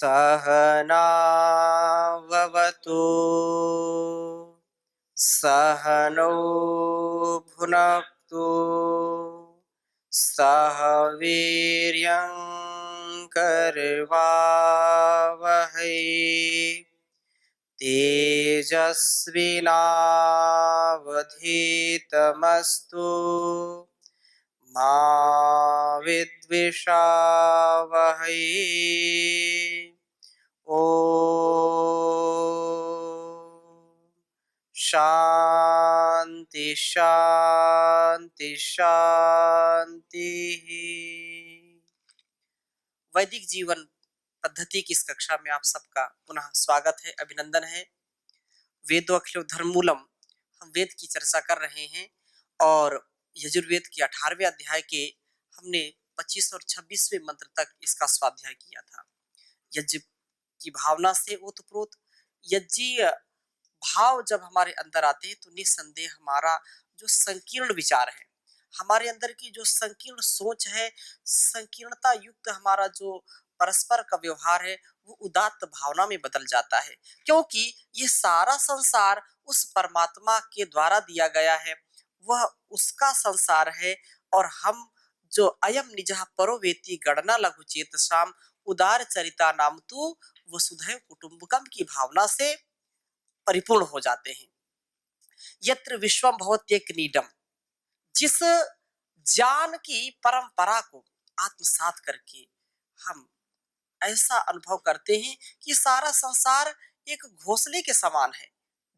सहनाववतु सहनौ भुनक्तु सह वीर्यं करवावहै तेजस्विनावधीतमस्तु मा विद्विषावहै। ओ शांति शांति शांति। वैदिक जीवन पद्धति की इस कक्षा में आप सबका पुनः स्वागत है, अभिनंदन है। वेदो अखिलो धर्ममूलम, हम वेद की चर्चा कर रहे हैं और यजुर्वेद के 18वें अध्याय के हमने 25 और 26वें मंत्र तक इसका स्वाध्याय किया था। यज्ञ की भावना से ओतप्रोत यज्ञीय भाव जब हमारे अंदर आते हैं तो निस्संदेह हमारा जो संकीर्ण विचार है, हमारे अंदर की जो संकीर्ण सोच है, संकीर्णता युक्त हमारा जो परस्पर का व्यवहार है, वो उदात्त भावना में बदल जाता है, क्योंकि ये सारा संसार उस परमात्मा के द्वारा दिया गया है, वह उसका संसार है। और हम जो अयम निजः परो वेति गणना लघु चेतसाम उदार चरिता नाम तु वसुधैव कुटुंबकम की भावना से परिपूर्ण हो जाते हैं। यत्र विश्वम भवत्येक नीडम, जिस ज्ञान की परंपरा को आत्मसात करके हम ऐसा अनुभव करते हैं कि सारा संसार एक घोंसले के समान है,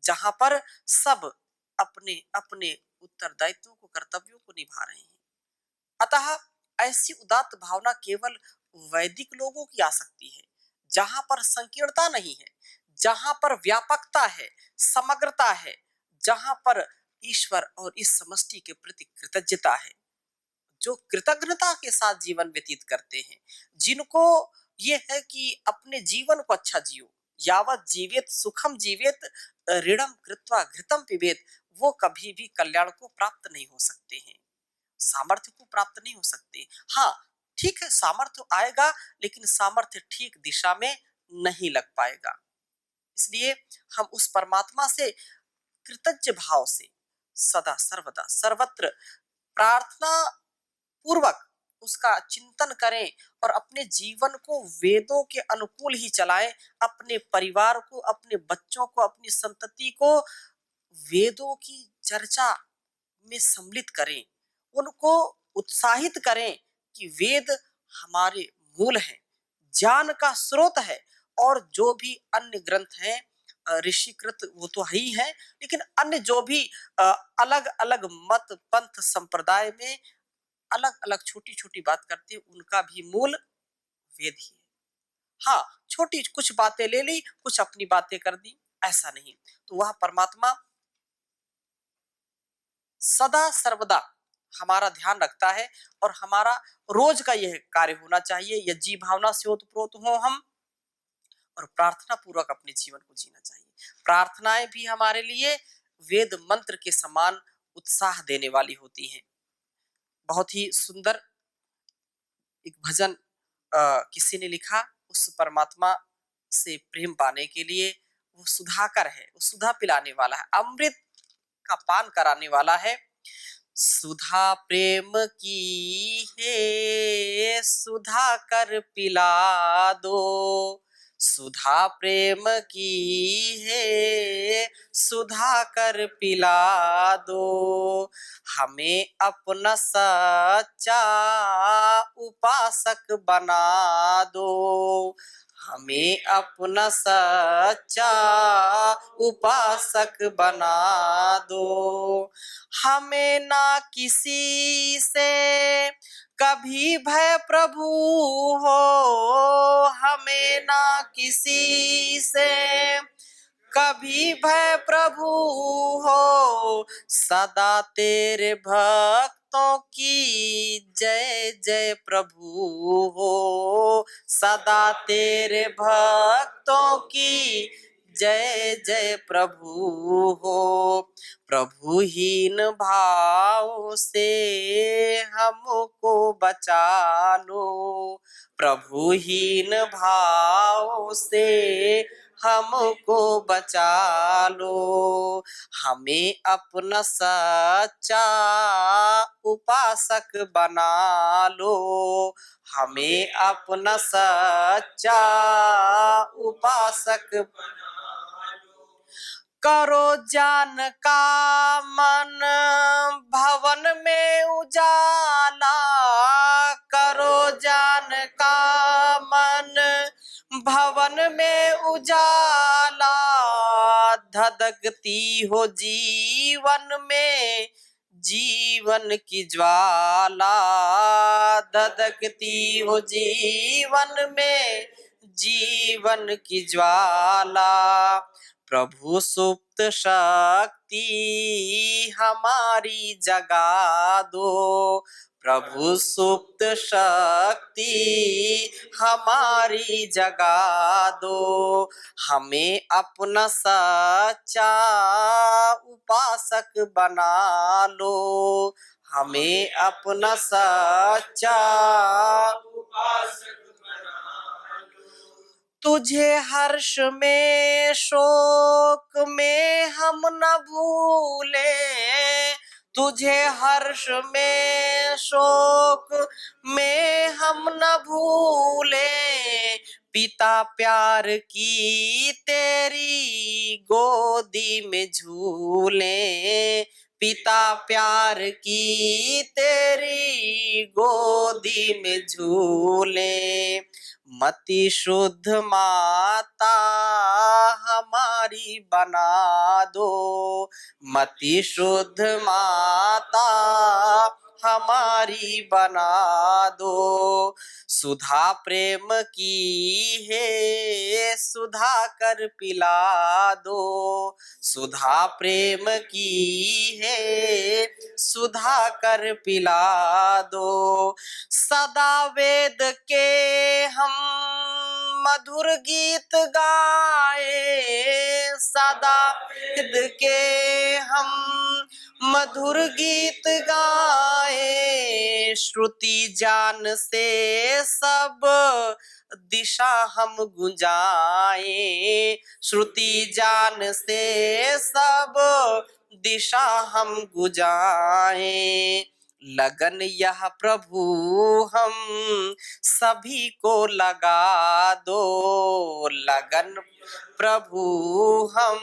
जहां पर सब अपने अपने उत्तरदायित्वों को, कर्तव्यों को निभा रहे हैं। अतः ऐसी उदात्त भावना केवल वैदिक लोगों की आ सकती है, जहां पर संकीर्णता नहीं है, जहां पर व्यापकता है, समग्रता है, जहां पर ईश्वर और इस समष्टि के प्रति कृतज्ञता है, जो कृतज्ञता के साथ जीवन व्यतीत करते हैं, जिनको ये है कि अपने जीवन को अच्छा जियो, यावत जीवेत सुखम जीवेत ऋणम कृत्वा घृतम पिबेत, वो कभी भी कल्याण को प्राप्त नहीं हो सकते हैं, सामर्थ्य को प्राप्त नहीं हो सकते। हाँ ठीक है, सामर्थ्य आएगा, लेकिन सामर्थ्य ठीक दिशा में नहीं लग पाएगा। इसलिए हम उस परमात्मा से कृतज्ञ भाव से सदा सर्वदा सर्वत्र प्रार्थना पूर्वक उसका चिंतन करें और अपने जीवन को वेदों के अनुकूल ही चलाएं, अपने परिवार को, अपने बच्चों को, अपनी संतति को वेदों की चर्चा में सम्मिलित करें, उनको उत्साहित करें कि वेद हमारे मूल हैं, ज्ञान का स्रोत है। और जो भी अन्य ग्रंथ हैं ऋषिकृत, वो तो ही है, लेकिन अन्य जो भी अलग अलग मत पंथ संप्रदाय में अलग अलग छोटी छोटी बात करते हैं, उनका भी मूल वेद ही है। हाँ, छोटी कुछ बातें ले ली, कुछ अपनी बातें कर दी, ऐसा नहीं। तो वह परमात्मा सदा सर्वदा हमारा ध्यान रखता है और हमारा रोज का यह कार्य होना चाहिए, यज्ञ भावना से ओतप्रोत हो हम और प्रार्थना पूर्वक अपने जीवन को जीना चाहिए। प्रार्थनाएं भी हमारे लिए वेद मंत्र के समान उत्साह देने वाली होती हैं। बहुत ही सुंदर एक भजन किसी ने लिखा, उस परमात्मा से प्रेम पाने के लिए, वो सुधाकर है, वो सुधा पिलाने वाला है, अमृत का पान कराने वाला है। सुधा प्रेम की है सुधा कर पिला दो, सुधा प्रेम की है सुधा कर पिला दो, हमें अपना सच्चा उपासक बना दो, हमें अपना सच्चा उपासक बना दो, हमें ना किसी से कभी भय प्रभु हो, हमें ना किसी से कभी भय प्रभु हो, सदा तेरे भक्तों की जय जय प्रभु हो, सदा तेरे भक्तों की जय जय प्रभु हो। प्रभुहीन भाव से हमको बचा लो, प्रभुहीन भाव से हमको बचा लो। हमें अपना सच्चा उपासक बना लो, हमें अपना सच्चा उपासक करो जान का मन भवन में उजाला, करो जान का मन भवन में उजाला। धधकती हो जीवन में जीवन की ज्वाला, धधकती हो जीवन में जीवन की ज्वाला। प्रभु सुप्त शक्ति हमारी जगा दो, प्रभु सुप्त शक्ति हमारी जगा दो। हमें अपना सच्चा उपासक बना लो, हमें अपना सच्चा उपासक तुझे हर्ष में शोक में हम न भूले, तुझे हर्ष में शोक में हम न भूले। पिता प्यार की तेरी गोदी में झूले, पिता प्यार की तेरी गोदी में झूले। मति शुद्ध माता हमारी बना दो, मति शुद्ध माता हमारी बना दो। सुधा प्रेम की है सुधा कर पिला दो, सुधा प्रेम की है सुधा कर पिला दो। सदा वेद के हम मधुर गीत गाए, सदा वेद के हम मधुर गीत गाए। श्रुति जान से सब दिशा हम गुंजाए, श्रुति जान से सब दिशा हम गुंजाए। लगन यह प्रभु हम सभी को लगा दो, लगन प्रभु हम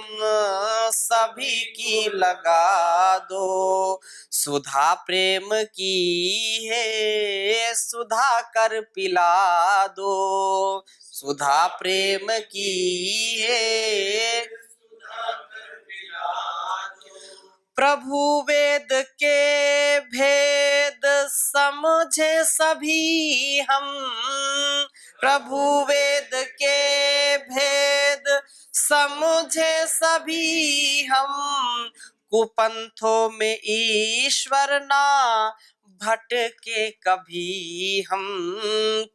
सभी की लगा दो। सुधा प्रेम की है सुधा कर पिला दो, सुधा प्रेम की है सुधा कर पिला दो। प्रभु वेद के भेद समझे सभी हम, प्रभु वेद के भेद समझे सभी हम। कुपंथों में ईश्वर ना भटके कभी हम,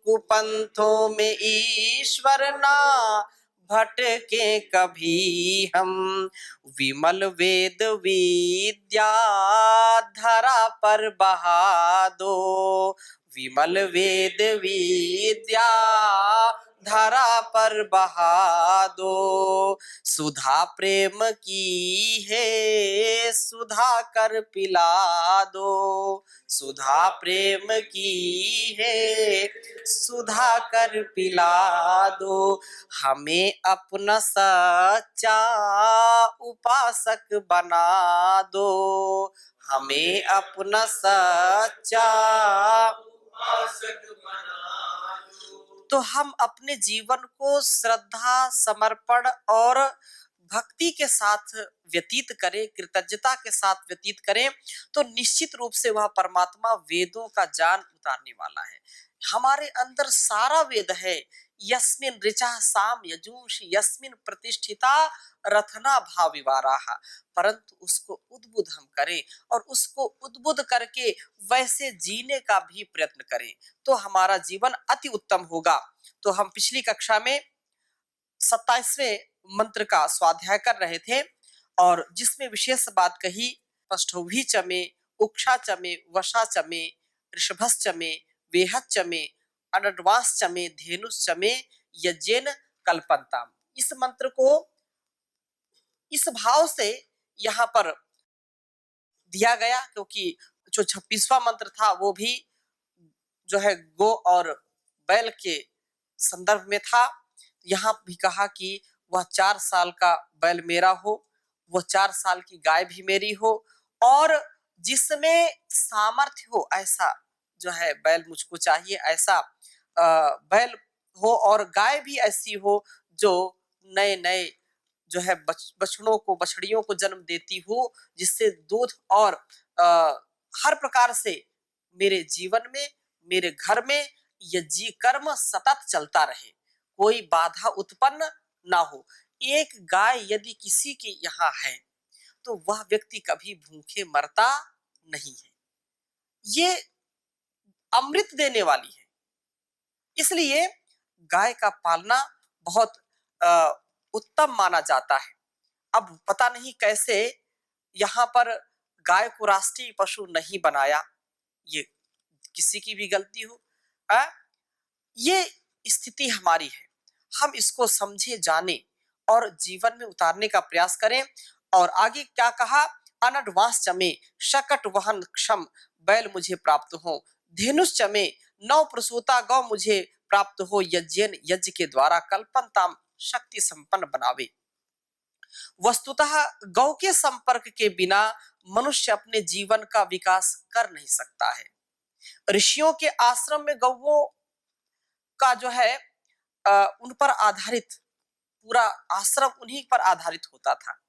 कुपंथों में ईश्वर ना भटके कभी हम। विमल वेद विद्या धरा पर बहा दो, विमल वेद विद्या धरा पर बहा दो। सुधा प्रेम की है सुधा कर पिला दो, सुधा प्रेम की है सुधा कर पिला दो। हमें अपना सच्चा उपासक बना दो, हमें अपना सच्चा उपासक बना दो। तो हम अपने जीवन को श्रद्धा समर्पण और भक्ति के साथ व्यतीत करें, कृतज्ञता के साथ व्यतीत करें, तो निश्चित रूप से वह परमात्मा वेदों का ज्ञान उतारने वाला है। हमारे अंदर सारा वेद है। यस्मिन् ऋचः साम यजुंषि यस्मिन् प्रतिष्ठिता रत्ना भाविवाराः। परंतु उसको उद्बुद्ध हम करें और उसको उद्बुद्ध करके वैसे जीने का भी प्रयत्न करें, तो हमारा जीवन अति उत्तम होगा। तो हम पिछली कक्षा में 27वें मंत्र का स्वाध्याय कर रहे थे और जिसमें विशेष बात कही, पष्ठोभी चमे, उक्षा चमे, वशा चमे, ऋषभस चमे, वेहत चमे, अनडवास चमे, धेनुस चमे, यज्ञेन कल्पन्ताम। इस मंत्र को इस भाव से यहाँ पर दिया गया, क्योंकि जो 26वां मंत्र था वो भी जो है गो और बैल के संदर्भ में था। यहाँ भी कहा कि वह 4 साल का बैल मेरा हो, वह 4 साल की गाय भी मेरी हो, और जिसमें सामर्थ्य हो ऐसा जो है बैल मुझको चाहिए, ऐसा बैल हो, और गाय भी ऐसी हो जो नए नए जो है बछड़ों को, बछड़ियों को जन्म देती हो, जिससे दूध और हर प्रकार से मेरे जीवन में, मेरे घर में यज्ञ कर्म सतत चलता रहे, कोई बाधा उत्पन्न ना हो। एक गाय यदि किसी के यहाँ है तो वह व्यक्ति कभी भूखे मरता नहीं है, ये अमृत देने वाली है। इसलिए गाय का पालना बहुत उत्तम माना जाता है। अब पता नहीं कैसे यहाँ पर गाय को राष्ट्रीय पशु नहीं बनाया, ये किसी की भी गलती हो। ये स्थिति हमारी है, हम इसको समझे, जाने और जीवन में उतारने का प्रयास करें। और आगे क्या कहा, अनडवास चमे, शकट वहन क्षम बैल मुझे प्राप्त हो, धेनुष चमे, नौ प्रसूता गौ मुझे प्राप्त हो, यज्ञेन यज्ञ के द्वारा कल्पनताम शक्ति संपन्न बनावे। वस्तुतः गौ के संपर्क के बिना मनुष्य अपने जीवन का विकास कर नहीं सकता है। ऋषियों के आश्रम में गौओं का जो है उन पर आधारित, पूरा आश्रम उन्हीं पर आधारित होता था।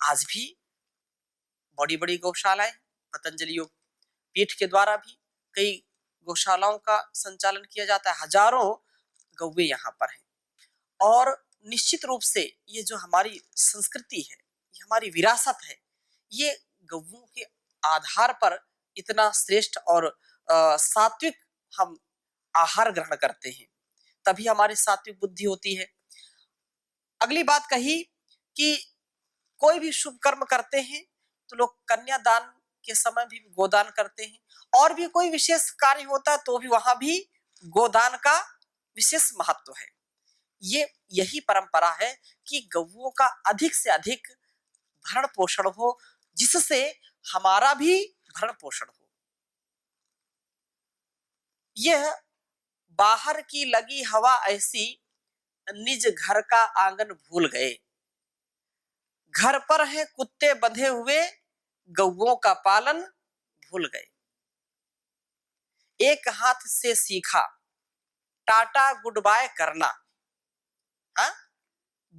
आज भी बड़ी बड़ी गौशालाएं, पतंजलि योग पीठ के द्वारा भी कई गौशालाओं का संचालन किया जाता है, हजारों गौवे यहाँ पर हैं। और निश्चित रूप से ये जो हमारी संस्कृति है, ये हमारी विरासत है, ये गौओं के आधार पर इतना श्रेष्ठ और सात्विक हम आहार ग्रहण करते हैं, तभी हमारी सात्विक बुद्धि होती है। अगली बात कही कि कोई भी शुभ कर्म करते हैं तो लोग कन्यादान के समय भी गोदान करते हैं, और भी कोई विशेष कार्य होता है तो भी वहां भी गोदान का विशेष महत्व है। ये यही परंपरा है कि गौओं का अधिक से अधिक भरण पोषण हो, जिससे हमारा भी भरण पोषण हो। यह बाहर की लगी हवा ऐसी, निज घर का आंगन भूल गए, घर पर है कुत्ते बंधे हुए, गौओं का पालन भूल गए। एक हाथ से सीखा टाटा गुड बाय करना, हा?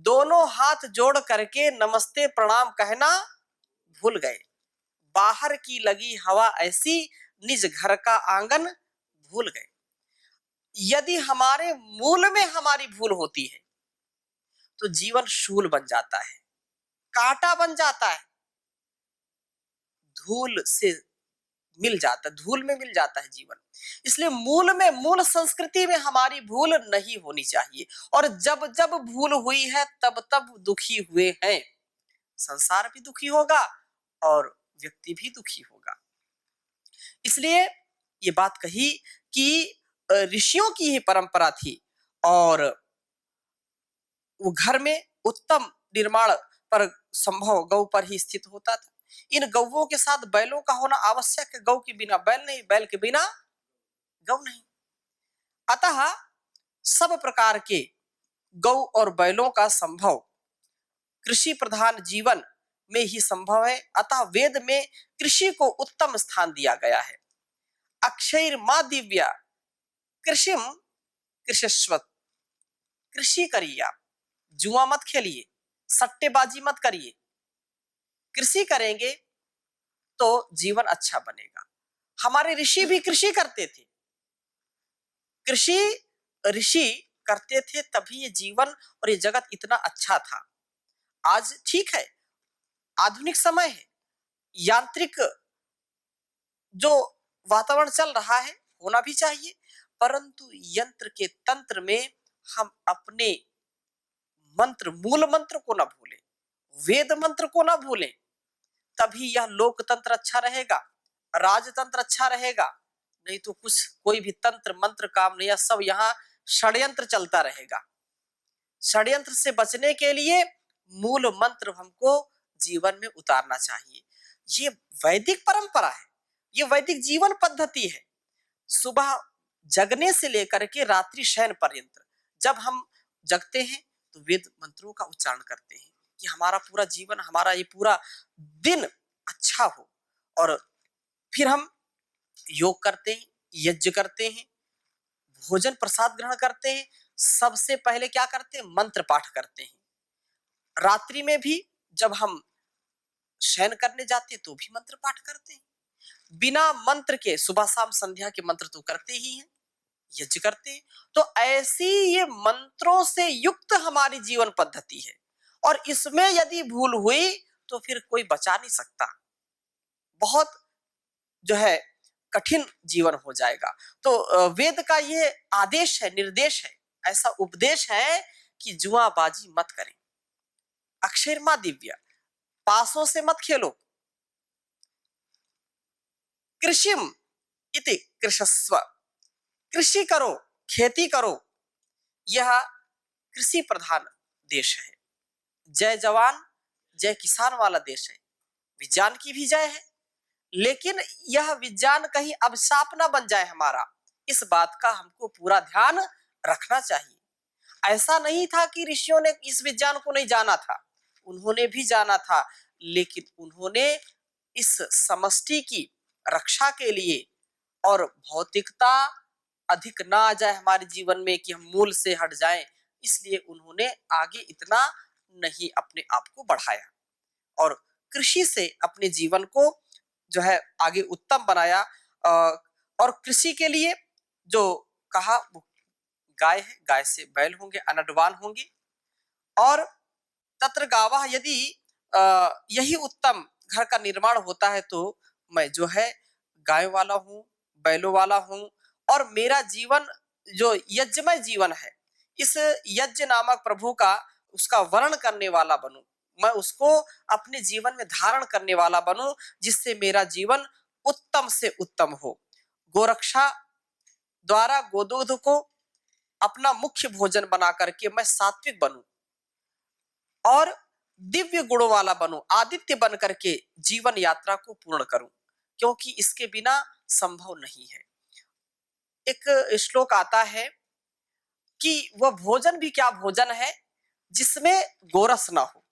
दोनों हाथ जोड़ करके नमस्ते प्रणाम कहना भूल गए। बाहर की लगी हवा ऐसी, निज घर का आंगन भूल गए। यदि हमारे मूल में हमारी भूल होती है तो जीवन शूल बन जाता है, कांटा बन जाता है, धूल से मिल जाता है, धूल में मिल जाता है जीवन। इसलिए मूल में, मूल संस्कृति में हमारी भूल नहीं होनी चाहिए, और जब जब भूल हुई है तब तब दुखी हुए हैं। संसार भी दुखी होगा और व्यक्ति भी दुखी होगा। इसलिए ये बात कही कि ऋषियों की ही परंपरा थी, और वो घर में उत्तम निर्माण पर संभव गौ पर ही स्थित होता था। इन गौओं के साथ बैलों का होना आवश्यक है, गौ के बिना बैल नहीं, बैल के बिना गौ नहीं। अतः सब प्रकार के गौ और बैलों का संभव कृषि प्रधान जीवन में ही संभव है। अतः वेद में कृषि को उत्तम स्थान दिया गया है। अक्षर मां दिव्या कृषिम कृषस्वत, कृषि करिए, आप जुआ मत खेलिए, सट्टेबाजी मत करिए, कृषि करेंगे तो जीवन अच्छा बनेगा। हमारे ऋषि भी कृषि करते थे, कृषि ऋषि करते थे, तभी ये जीवन और ये जगत इतना अच्छा था। आज ठीक है, आधुनिक समय है, यांत्रिक जो वातावरण चल रहा है, होना भी चाहिए, परंतु यंत्र के तंत्र में हम अपने मंत्र, मूल मंत्र को ना भूलें, वेद मंत्र को ना भूलें, तभी यह लोकतंत्र अच्छा रहेगा, राजतंत्र अच्छा रहेगा। नहीं तो कुछ कोई भी तंत्र मंत्र काम नहीं, सब यहाँ षड्यंत्र चलता रहेगा। षड्यंत्र से बचने के लिए मूल मंत्र हमको जीवन में उतारना चाहिए। ये वैदिक परंपरा है, ये वैदिक जीवन पद्धति है। सुबह जगने से लेकर के रात्रि शयन पर्यंत जब हम जगते हैं तो वेद मंत्रों का उच्चारण करते हैं कि हमारा पूरा जीवन, हमारा ये पूरा दिन अच्छा हो। और फिर हम योग करते हैं, यज्ञ करते हैं, भोजन प्रसाद ग्रहण करते हैं। सबसे पहले क्या करते हैं? मंत्र पाठ करते हैं। रात्रि में भी जब हम शयन करने जाते हैं तो भी मंत्र पाठ करते हैं। बिना मंत्र के सुबह शाम संध्या के मंत्र तो करते ही हैं, यज्ञ करते हैं। तो ऐसी ये मंत्रों से युक्त हमारी जीवन पद्धति है, और इसमें यदि भूल हुई तो फिर कोई बचा नहीं सकता। बहुत जो है कठिन जीवन हो जाएगा। तो वेद का ये आदेश है, निर्देश है, ऐसा उपदेश है कि जुआबाजी मत करें, अक्षरमा दिव्य, पासों से मत खेलो। कृषिम इति कृषस्व, कृषि करो, खेती करो। यह कृषि प्रधान देश है, जय जवान जय किसान वाला देश है। विज्ञान की भी जय है, लेकिन यह विज्ञान कहीं अभिशाप ना बन जाए हमारा, इस बात का हमको पूरा ध्यान रखना चाहिए। ऐसा नहीं था कि ऋषियों ने इस विज्ञान को नहीं जाना था, उन्होंने भी जाना था, लेकिन उन्होंने इस समष्टि की रक्षा के लिए और भौतिकता अधिक ना आ जाए हमारे जीवन में कि हम मूल से हट जाएं, इसलिए उन्होंने आगे इतना नहीं अपने आप को बढ़ाया और कृषि से अपने जीवन को जो है आगे उत्तम बनाया। और कृषि के लिए जो कहा गाय है, गाय से बैल होंगे, अनडवान होंगे। और तत्र गावः, यदि यही उत्तम घर का निर्माण होता है तो मैं जो है गाय वाला हूँ, बैलों वाला हूँ, और मेरा जीवन जो यज्ञमय जीवन है, इस यज्ञ नामक प्रभु का उसका वर्ण करने वाला बनूं, मैं उसको अपने जीवन में धारण करने वाला बनूं, जिससे मेरा जीवन उत्तम से उत्तम हो। गोरक्षा द्वारा गोदूध को अपना मुख्य भोजन बना करके मैं सात्विक बनूं और दिव्य गुणों वाला बनूं, आदित्य बन करके जीवन यात्रा को पूर्ण करूं, क्योंकि इसके बिना संभव नहीं है। एक श्लोक आता है कि वह भोजन भी क्या भोजन है जिसमें गोरस ना हो।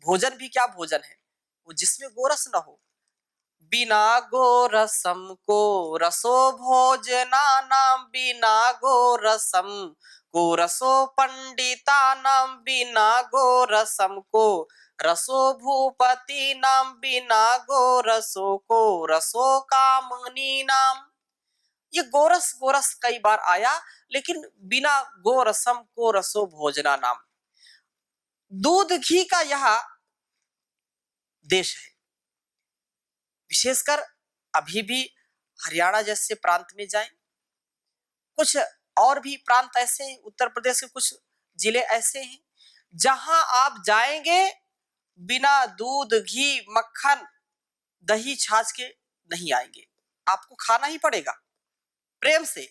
भोजन भी क्या भोजन है वो जिसमें गोरस ना हो। बिना गोरसम को रसो भोजना नाम, बिना गोरसम को रसो पंडिता नाम, बिना गोरसम को रसो भूपति नाम, बिना गोरसो को रसो कामनी नाम। ये गोरस गोरस कई बार आया, लेकिन बिना गोरसम को रसो भोजना नाम, दूध घी का यह देश है। विशेषकर अभी भी हरियाणा जैसे प्रांत में जाएं, कुछ और भी प्रांत ऐसे हैं, उत्तर प्रदेश के कुछ जिले ऐसे हैं जहां आप जाएंगे बिना दूध घी मक्खन दही छाछ के नहीं आएंगे, आपको खाना ही पड़ेगा प्रेम से।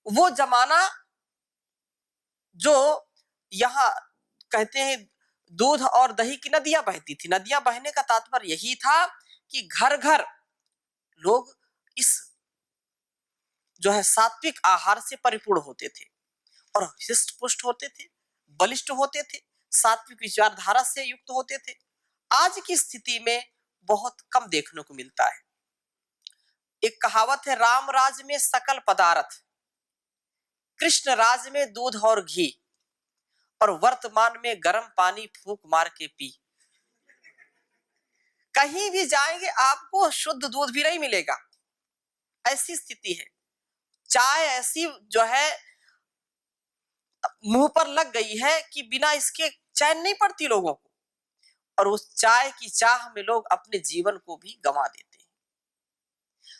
वो जमाना जो यहाँ कहते हैं दूध और दही की नदियां बहती थी, नदियां बहने का तात्पर्य यही था कि घर घर लोग इस जो है सात्विक आहार से परिपूर्ण होते थे और हृष्ट पुष्ट होते थे, बलिष्ठ होते थे, सात्विक विचारधारा से युक्त होते थे। आज की स्थिति में बहुत कम देखने को मिलता है। एक कहावत है, राम राज में सकल पदार्थ, कृष्ण राज में दूध और घी, और वर्तमान में गर्म पानी फूंक मार के पी। कहीं भी जाएंगे आपको शुद्ध दूध भी नहीं मिलेगा, ऐसी स्थिति है। चाय ऐसी जो है मुंह पर लग गई है कि बिना इसके चैन नहीं पड़ती लोगों को, और उस चाय की चाह में लोग अपने जीवन को भी गंवा देते हैं।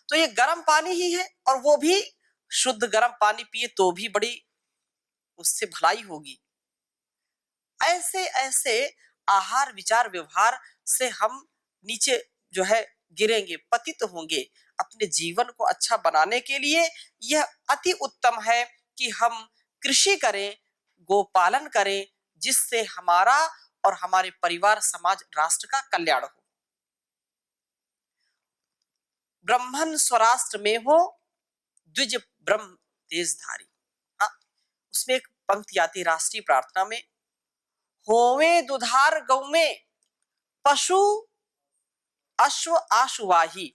तो ये गर्म पानी ही है, और वो भी शुद्ध गर्म पानी पिए तो भी बड़ी उससे भलाई होगी। ऐसे ऐसे आहार विचार व्यवहार से हम नीचे जो है गिरेंगे, पतित होंगे। अपने जीवन को अच्छा बनाने के लिए यह अति उत्तम है कि हम कृषि करें, गोपालन करें, जिससे हमारा और हमारे परिवार, समाज, राष्ट्र का कल्याण हो। ब्रह्मन स्वराष्ट्र में हो, द्विज ब्रह्म तेजधारी। हाँ, उसमें एक पंक्ति आती है राष्ट्रीय प्रार्थना में, होवे दुधार गौ में पशु अश्व आशुवाही।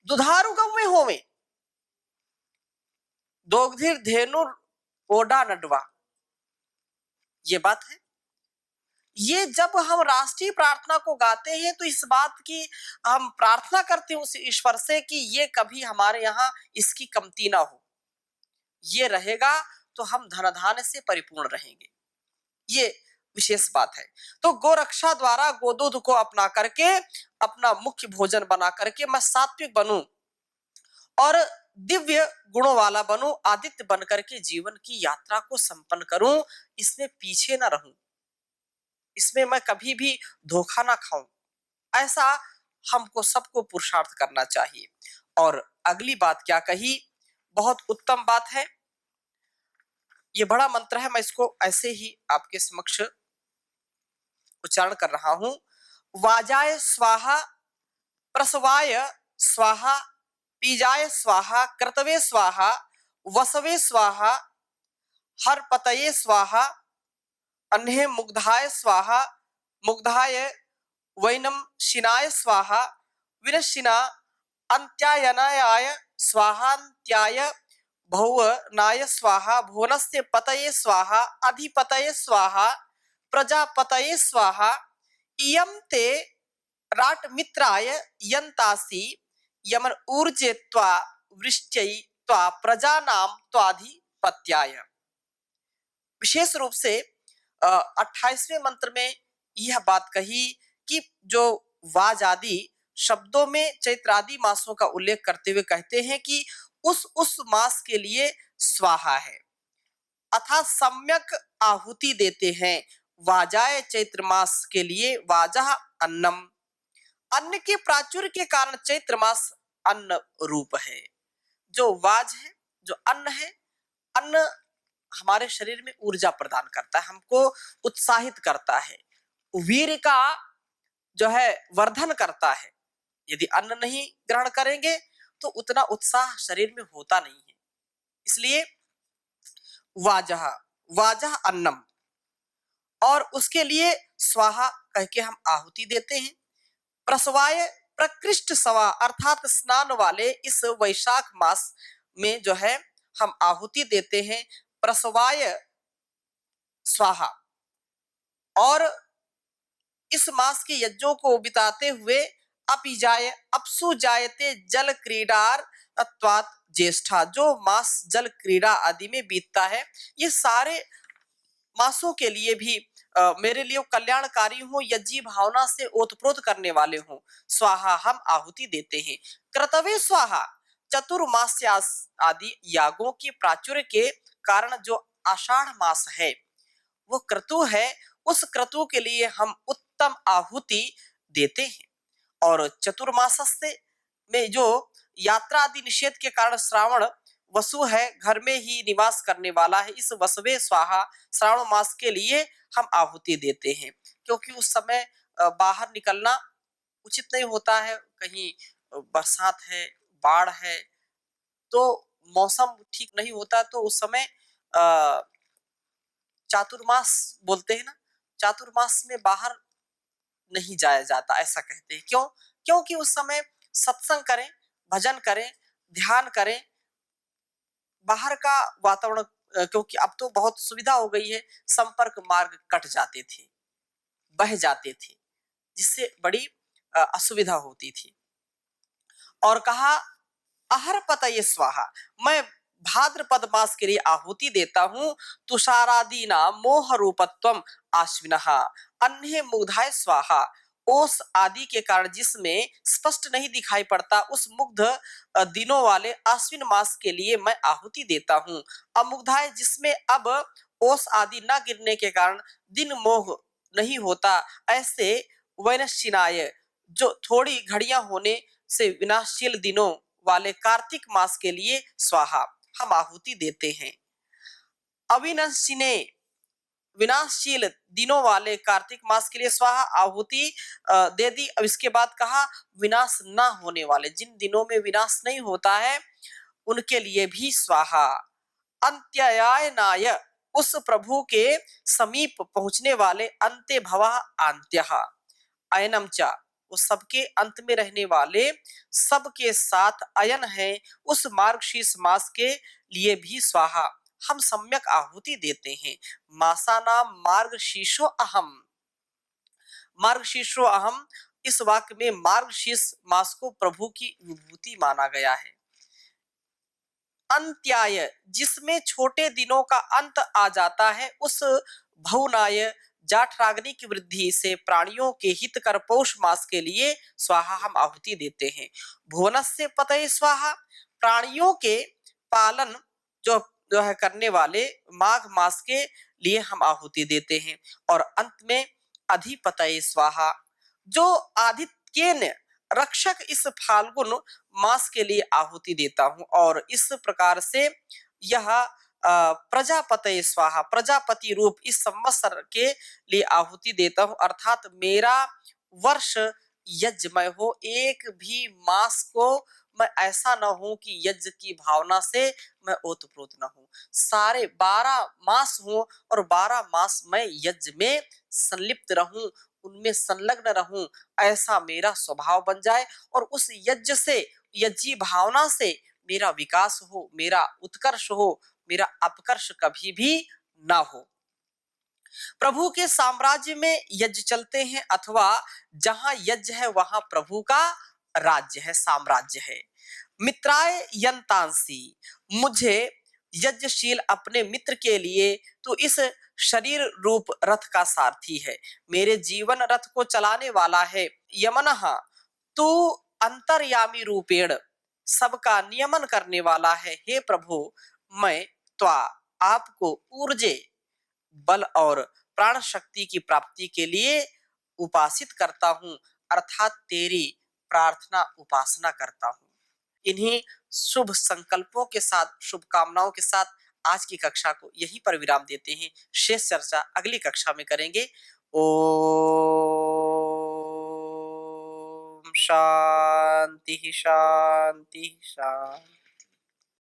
दुधारू गौ में होवे, दोग्धिर धेनुर ओडा नडवा। ये बात है। ये जब हम राष्ट्रीय प्रार्थना को गाते हैं तो इस बात की हम प्रार्थना करते हैं उस ईश्वर से कि ये कभी हमारे यहाँ इसकी कमती ना हो। ये रहेगा तो हम धन धान्य से परिपूर्ण रहेंगे। ये विशेष बात है। तो गोरक्षा द्वारा गोदूध को अपना करके अपना मुख्य भोजन बना करके मैं सात्विक बनूं और दिव्य गुणों वाला बनूं, आदित्य बन करके जीवन की यात्रा को संपन्न करूं, इसमें पीछे ना रहूं, इसमें मैं कभी भी धोखा ना खाऊं। ऐसा हमको सबको पुरुषार्थ करना चाहिए। और अगली बात क्या कही, बहुत उत्तम बात है। ये बड़ा मंत्र है, मैं इसको ऐसे ही आपके समक्ष उच्चारण कर रहा हूं। वाजाय स्वाहा, प्रसवाय स्वाहा, पीजाय स्वाहा, कर्तवे स्वाहा, वसवे स्वाहा, हरपतये स्वाहा, अन्हे मुग्धाय स्वाहा, मुग्धाय वैनम शिनाय स्वाहा, विनशिना अंत्यायनाय स्वाहांत्याय भुवनाय स्वाहा, भुवनस्य पतये स्वाहा, अधिपतये स्वाहा, प्रजापतये स्वाहा, इयं ते राट मित्राय यंतासी, यमन ऊर्जे त्वा वृष्ट्यै त्वा प्रजानाम त्वाधिपत्याय। विशेष रूप से 28वें मंत्र में यह बात कही कि जो वाज आदि शब्दों में चैत्र आदि मासों का उल्लेख करते हुए कहते हैं कि उस मास के लिए स्वाहा है, अर्थात सम्यक आहुति देते हैं। वाजाय चैत्र मास के लिए वाजह अन्नम, अन्न के प्राचुर्य के कारण चैत्र मास अन्न रूप है। जो वाज है, जो अन्न है, अन्न हमारे शरीर में ऊर्जा प्रदान करता है, हमको उत्साहित करता है, वीर का जो है वर्धन करता है। यदि अन्न नहीं ग्रहण करेंगे तो उतना उत्साह शरीर में होता नहीं है। इसलिए वाजह, वाजह अन्नम, और उसके लिए स्वाहा कह के हम आहुति देते हैं। प्रसवाय, प्रकृष्ट सवा, अर्थात स्नान वाले इस वैशाख मास में जो है हम आहुति देते हैं प्रसवाय स्वाहा। और इस मास के यज्ञों को बिताते हुए अपिजाय, अपसु जायते जल क्रीडार अत्वात ज्येष्ठा, जो मास जल क्रीड़ा आदि में बीतता है, ये सारे मासों के लिए भी मेरे लिए कल्याणकारी हो, यज्ञी भावना से ओतप्रोत करने वाले हो। स्वाहा हम आहुति देते हैं। कर्तव्य स्वाहा, चतुर्मास्य आदि यागों के प्राचुर्य के कारण जो आषाढ़ मास है वो क्रतु है, उस क्रतु के लिए हम उत्तम आहुति देते हैं। और चतुर्मास से में जो यात्रा आदि निषेध के कारण श्रावण वसु है, घर में ही निवास करने वाला है, इस वसवे स्वाहा श्रावण मास के लिए हम आहुति देते हैं। क्योंकि उस समय बाहर निकलना उचित नहीं होता है, कहीं बरसात है, बाढ़ है, तो मौसम ठीक नहीं होता, तो उस समय चातुर्मास बोलते हैं ना, चातुर्मास में बाहर नहीं जाया जाता, ऐसा कहते हैं। क्यों? क्योंकि उस समय सत्संग करें, भजन करें, ध्यान करें, बाहर का वातावरण, क्योंकि अब तो बहुत सुविधा हो गई है, संपर्क मार्ग कट जाते थे, बह जाते थे, जिससे बड़ी असुविधा होती थी। और कहा अहर पतये स्वाहा, मैं भाद्रपद मास के लिए आहुति देता हूं। तुषारादीना मोह रूपत्वम आश्विनः, अन्हे मुग्धाय स्वाहा, ओस आदि के कारण जिसमें स्पष्ट नहीं दिखाई पड़ता, उस मुग्ध दिनों वाले आश्विन मास के लिए मैं आहुति देता हूं। अमुग्धाय जिसमें अब ओस आदि न गिरने के कारण दिन मोह नहीं होता, ऐसे वैनश्चिनाय जो थोड़ी घड़ियां होने से विनाशशील दिनों वाले कार्तिक मास के लिए स्वाहा हम आहुति देते हैं। अविनश्चिने विनाशशील दिनों वाले कार्तिक मास के लिए स्वाहा आहुति दे दी। अब इसके बाद कहा विनाश ना होने वाले, जिन दिनों में विनाश नहीं होता है उनके लिए भी स्वाहा। अंत्यायनाय उस प्रभु के समीप पहुंचने वाले, अंत्य भवः अंत्यः अयनम च वो सबके अंत में रहने वाले, सबके साथ अयन है उस मार्गशीर्ष मास के लिए भी स्वाहा हम सम्यक आहुति देते हैं। मासा नाम मार्गशीर्षो अहम, मार्गशीर्षो अहम, इस वाक्य में मार्गशीर्ष मास को प्रभु की विभूति माना गया है। अंत्याय जिसमें छोटे दिनों का अंत आ जाता है, उस भवनाय जाठराग्नि की वृद्धि से प्राणियों के हित कर पौष मास के लिए स्वाहा हम आहुति देते हैं। भुवनस्य पतये स्वाहा प्राणियों के पालन जो जो है करने वाले माघ मास के लिए हम आहुति देते हैं। और अंत में अधिपतये स्वाहा जो आदित्यन रक्षक इस फाल्गुन मास के लिए आहुति देता हूं। और इस प्रकार से यह प्रजापतये स्वाहा प्रजापति रूप इस संवत्सर के लिए आहुति देता हूं, अर्थात मेरा वर्ष यज्ञमय हो, एक भी मास को मैं ऐसा न हूं कि यज्ञ की भावना से मैं ओतप्रोत न हूं। सारे 12 मास हो और 12 मास मैं यज्ञ में संलिप्त रहूं, उनमें संलग्न रहूं, ऐसा मेरा स्वभाव बन जाए और उस यज्ञ से, यज्ञी भावना से मेरा विकास हो, मेरा उत्कर्ष हो, मेरा अपकर्ष कभी भी ना हो। प्रभु के साम्राज्य में यज्ञ चलते हैं, अथवा जहां यज्ञ है वहां प्रभु का राज्य है, साम्राज्य है। मित्राय यंतांसी मुझे यज्ञशील अपने मित्र के लिए तो इस शरीर रूप रथ का सारथी है, मेरे जीवन रथ को चलाने वाला है। यमनः तू अंतर्यामी रूपेण सबका नियमन करने वाला है। हे प्रभु मैं त्वा आपको ऊर्जे बल और प्राण शक्ति की प्राप्ति के लिए उपासित करता हूं, अर्थात तेरी प्रार्थना उपासना करता हूं। इन्हीं शुभ संकल्पों के साथ, शुभकामनाओं के साथ आज की कक्षा को यहीं पर विराम देते हैं। शेष चर्चा अगली कक्षा में करेंगे। ओम शांति शांति शांति।